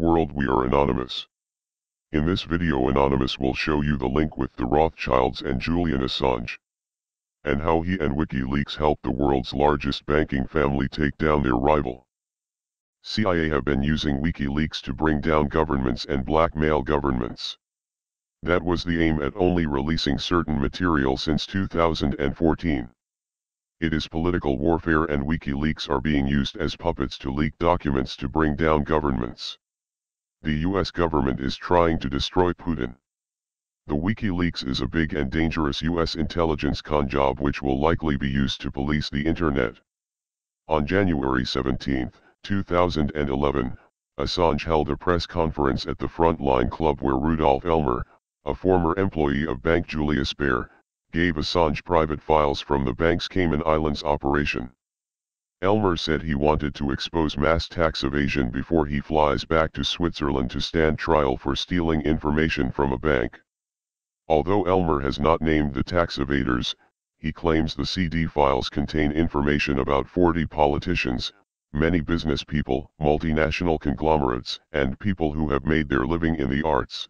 world we are anonymous. In this video Anonymous will show you the link with the Rothschilds and Julian Assange, and how he and WikiLeaks helped the world's largest banking family take down their rival. CIA have been using WikiLeaks to bring down governments and blackmail governments. That was the aim at only releasing certain material since 2014. It is political warfare and WikiLeaks are being used as puppets to leak documents to bring down governments. The US government is trying to destroy Putin. The WikiLeaks is a big and dangerous US intelligence con job which will likely be used to police the internet. On January 17, 2011, Assange held a press conference at the Frontline Club where Rudolf Elmer, a former employee of Bank Julius Baer, gave Assange private files from the bank's Cayman Islands operation. Elmer said he wanted to expose mass tax evasion before he flies back to Switzerland to stand trial for stealing information from a bank. Although Elmer has not named the tax evaders, he claims the CD files contain information about 40 politicians, many business people, multinational conglomerates, and people who have made their living in the arts.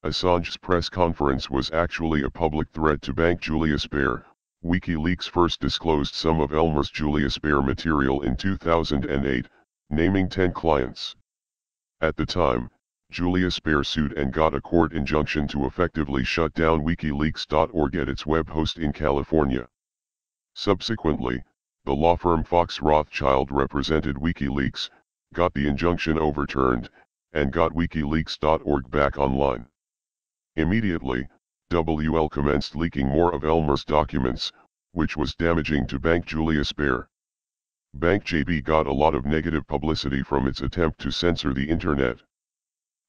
Assange's press conference was actually a public threat to Bank Julius Baer. WikiLeaks first disclosed some of Elmer's Julius Baer material in 2008, naming 10 clients. At the time, Julius Baer sued and got a court injunction to effectively shut down WikiLeaks.org at its web host in California. Subsequently, the law firm Fox Rothschild represented WikiLeaks, got the injunction overturned, and got WikiLeaks.org back online. Immediately, WL commenced leaking more of Elmer's documents, which was damaging to Bank Julius Baer. Bank JB got a lot of negative publicity from its attempt to censor the internet.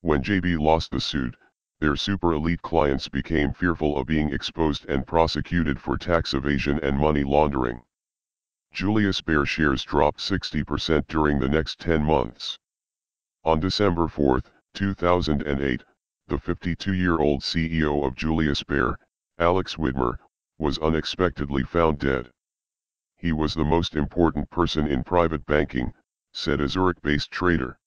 When JB lost the suit, their super elite clients became fearful of being exposed and prosecuted for tax evasion and money laundering. Julius Baer shares dropped 60% during the next 10 months. On December 4, 2008, the 52-year-old CEO of Julius Baer, Alex Widmer, was unexpectedly found dead. He was the most important person in private banking, said a Zurich-based trader.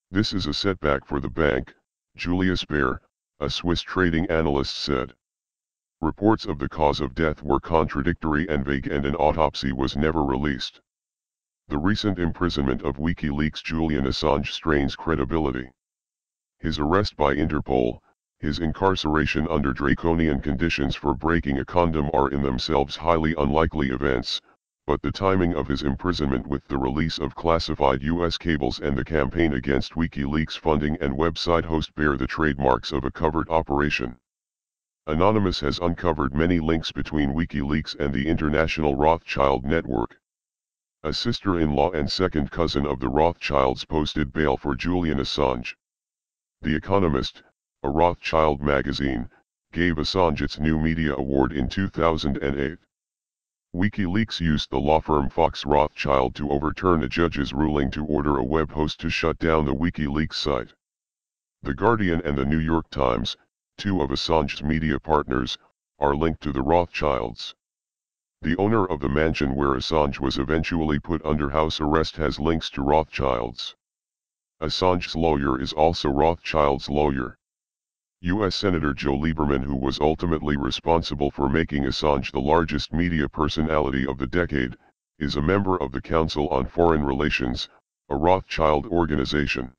This is a setback for the bank, Julius Baer, a Swiss trading analyst said. Reports of the cause of death were contradictory and vague and an autopsy was never released. The recent imprisonment of WikiLeaks' Julian Assange strains credibility. His arrest by Interpol, his incarceration under draconian conditions for breaking a condom are in themselves highly unlikely events, but the timing of his imprisonment with the release of classified U.S. cables and the campaign against WikiLeaks funding and website host bear the trademarks of a covert operation. Anonymous has uncovered many links between WikiLeaks and the international Rothschild network. A sister-in-law and second cousin of the Rothschilds posted bail for Julian Assange. The Economist, a Rothschild magazine, gave Assange its New Media Award in 2008. WikiLeaks used the law firm Fox Rothschild to overturn a judge's ruling to order a web host to shut down the WikiLeaks site. The Guardian and the New York Times, two of Assange's media partners, are linked to the Rothschilds. The owner of the mansion where Assange was eventually put under house arrest has links to Rothschilds. Assange's lawyer is also Rothschild's lawyer. U.S. Senator Joe Lieberman, who was ultimately responsible for making Assange the largest media personality of the decade, is a member of the Council on Foreign Relations, a Rothschild organization.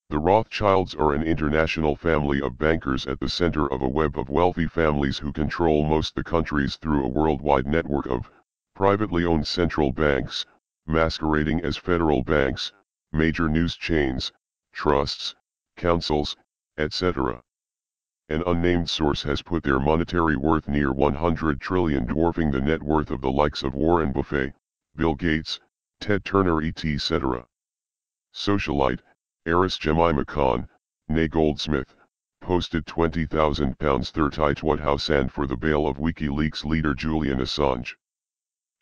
The Rothschilds are an international family of bankers at the center of a web of wealthy families who control most the countries through a worldwide network of privately owned central banks, masquerading as federal banks, major news chains, trusts, councils, etc. An unnamed source has put their monetary worth near 100 trillion, dwarfing the net worth of the likes of Warren Buffett, Bill Gates, Ted Turner etc. Socialite, heiress Jemima Khan, née Goldsmith, posted £20,000 £30 House for the bail of WikiLeaks leader Julian Assange.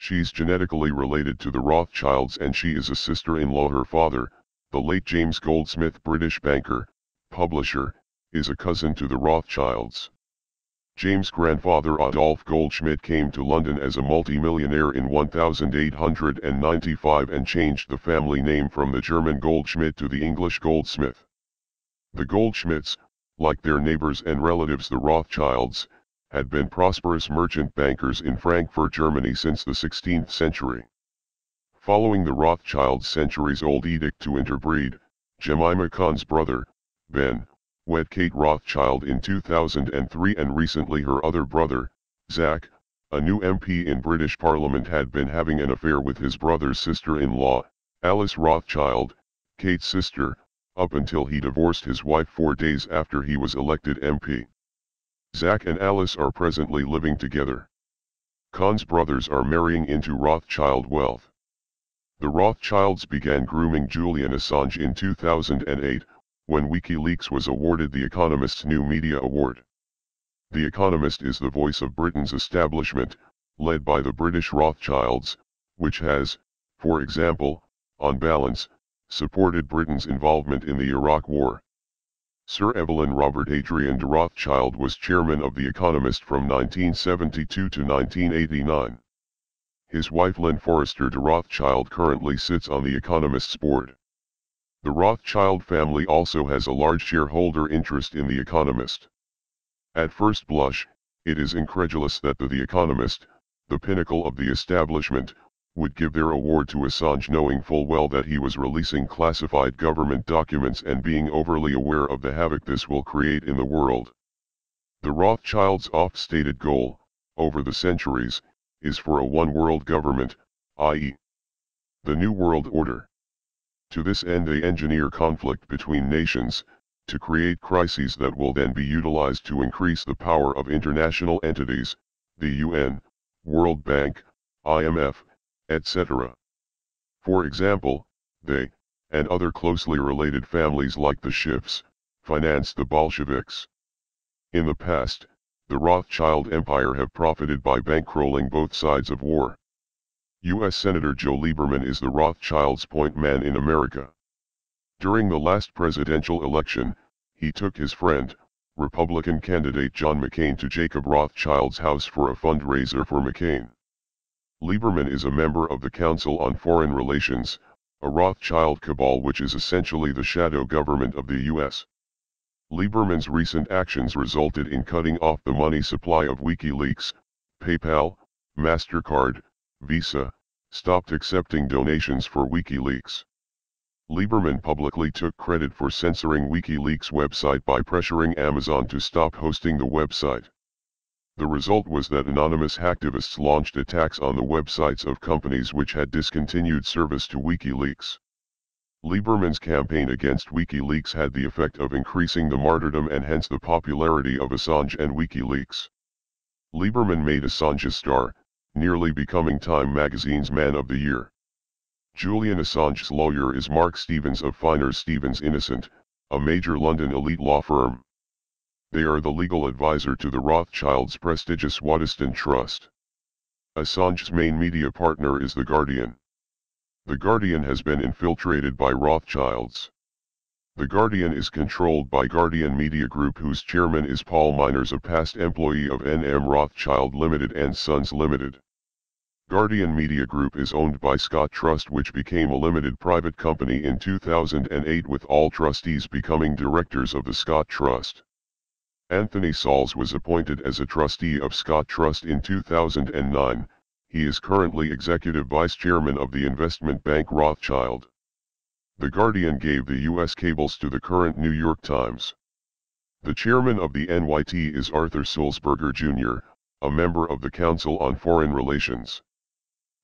She's genetically related to the Rothschilds and she is a sister-in-law. Her father, the late James Goldsmith, British banker, publisher, is a cousin to the Rothschilds. James' grandfather Adolf Goldschmidt came to London as a multi-millionaire in 1895 and changed the family name from the German Goldschmidt to the English Goldsmith. The Goldschmidts, like their neighbors and relatives the Rothschilds, had been prosperous merchant bankers in Frankfurt, Germany since the 16th century. Following the Rothschilds' centuries-old edict to interbreed, Jemima Khan's brother, Ben, wed Kate Rothschild in 2003, and recently her other brother, Zach, a new MP in British Parliament, had been having an affair with his brother's sister-in-law, Alice Rothschild, Kate's sister, up until he divorced his wife 4 days after he was elected MP. Zach and Alice are presently living together. Khan's brothers are marrying into Rothschild wealth. The Rothschilds began grooming Julian Assange in 2008, when WikiLeaks was awarded the Economist's New Media Award. The Economist is the voice of Britain's establishment, led by the British Rothschilds, which has, for example, on balance, supported Britain's involvement in the Iraq War. Sir Evelyn Robert Adrian de Rothschild was chairman of The Economist from 1972 to 1989. His wife Lynn Forrester de Rothschild currently sits on The Economist's board. The Rothschild family also has a large shareholder interest in The Economist. At first blush, it is incredulous that The Economist, the pinnacle of the establishment, would give their award to Assange, knowing full well that he was releasing classified government documents and being overly aware of the havoc this will create in the world. The Rothschilds' oft-stated goal, over the centuries, is for a one-world government, i.e., the New World Order. To this end they engineer conflict between nations, to create crises that will then be utilized to increase the power of international entities, the UN, World Bank, IMF, etc. For example, they, and other closely related families like the Schiffs, financed the Bolsheviks. In the past, the Rothschild empire have profited by bankrolling both sides of war. U.S. Senator Joe Lieberman is the Rothschilds' point man in America. During the last presidential election, he took his friend, Republican candidate John McCain, to Jacob Rothschild's house for a fundraiser for McCain. Lieberman is a member of the Council on Foreign Relations, a Rothschild cabal which is essentially the shadow government of the U.S. Lieberman's recent actions resulted in cutting off the money supply of WikiLeaks, PayPal, MasterCard, Visa, stopped accepting donations for WikiLeaks. Lieberman publicly took credit for censoring WikiLeaks' website by pressuring Amazon to stop hosting the website. The result was that anonymous hacktivists launched attacks on the websites of companies which had discontinued service to WikiLeaks. Lieberman's campaign against WikiLeaks had the effect of increasing the martyrdom and hence the popularity of Assange and WikiLeaks. Lieberman made Assange a star, nearly becoming Time magazine's Man of the Year. Julian Assange's lawyer is Mark Stevens of Finer Stevens Innocent, a major London elite law firm. They are the legal advisor to the Rothschilds' prestigious Waddesdon Trust. Assange's main media partner is The Guardian. The Guardian has been infiltrated by Rothschilds. The Guardian is controlled by Guardian Media Group, whose chairman is Paul Miners, a past employee of N.M. Rothschild Limited and Sons Limited. Guardian Media Group is owned by Scott Trust, which became a limited private company in 2008, with all trustees becoming directors of the Scott Trust. Anthony Sauls was appointed as a trustee of Scott Trust in 2009, he is currently executive vice chairman of the investment bank Rothschild. The Guardian gave the U.S. cables to the current New York Times. The chairman of the NYT is Arthur Sulzberger Jr., a member of the Council on Foreign Relations.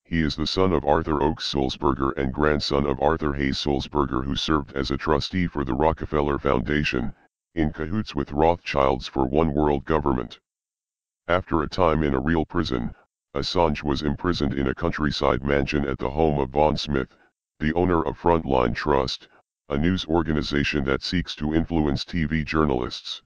He is the son of Arthur Oakes Sulzberger and grandson of Arthur Hayes Sulzberger, who served as a trustee for the Rockefeller Foundation, in cahoots with Rothschilds for one world government. After a time in a real prison, Assange was imprisoned in a countryside mansion at the home of Vaughn Smith, the owner of Frontline Trust, a news organization that seeks to influence TV journalists.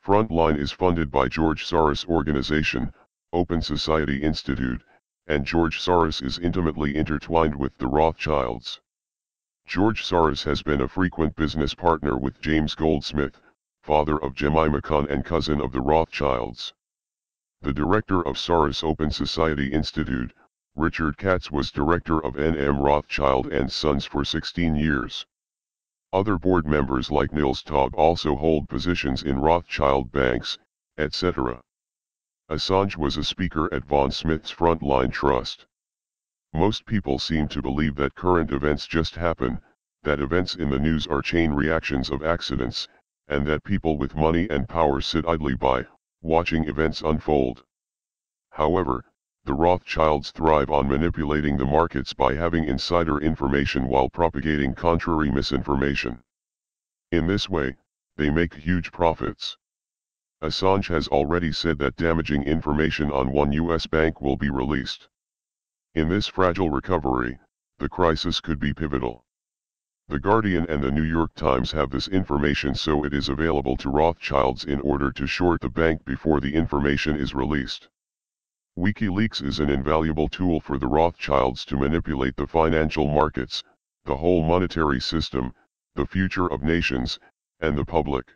Frontline is funded by George Soros' organization, Open Society Institute, and George Soros is intimately intertwined with the Rothschilds. George Soros has been a frequent business partner with James Goldsmith, father of Jemima Khan and cousin of the Rothschilds. the director of Soros Open Society Institute. Richard Katz was director of N.M. Rothschild and Sons for 16 years. Other board members like Nils Taub also hold positions in Rothschild banks, etc. Assange was a speaker at Von Smith's Frontline Trust. Most people seem to believe that current events just happen, that events in the news are chain reactions of accidents, and that people with money and power sit idly by, watching events unfold. However, the Rothschilds thrive on manipulating the markets by having insider information while propagating contrary misinformation. In this way, they make huge profits. Assange has already said that damaging information on one U.S. bank will be released. In this fragile recovery, the crisis could be pivotal. The Guardian and the New York Times have this information, so it is available to Rothschilds in order to short the bank before the information is released. WikiLeaks is an invaluable tool for the Rothschilds to manipulate the financial markets, the whole monetary system, the future of nations, and the public.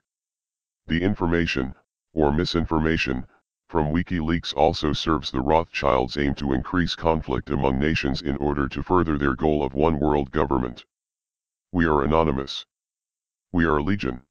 The information, or misinformation, from WikiLeaks also serves the Rothschilds' aim to increase conflict among nations in order to further their goal of one world government. We are anonymous. We are legion.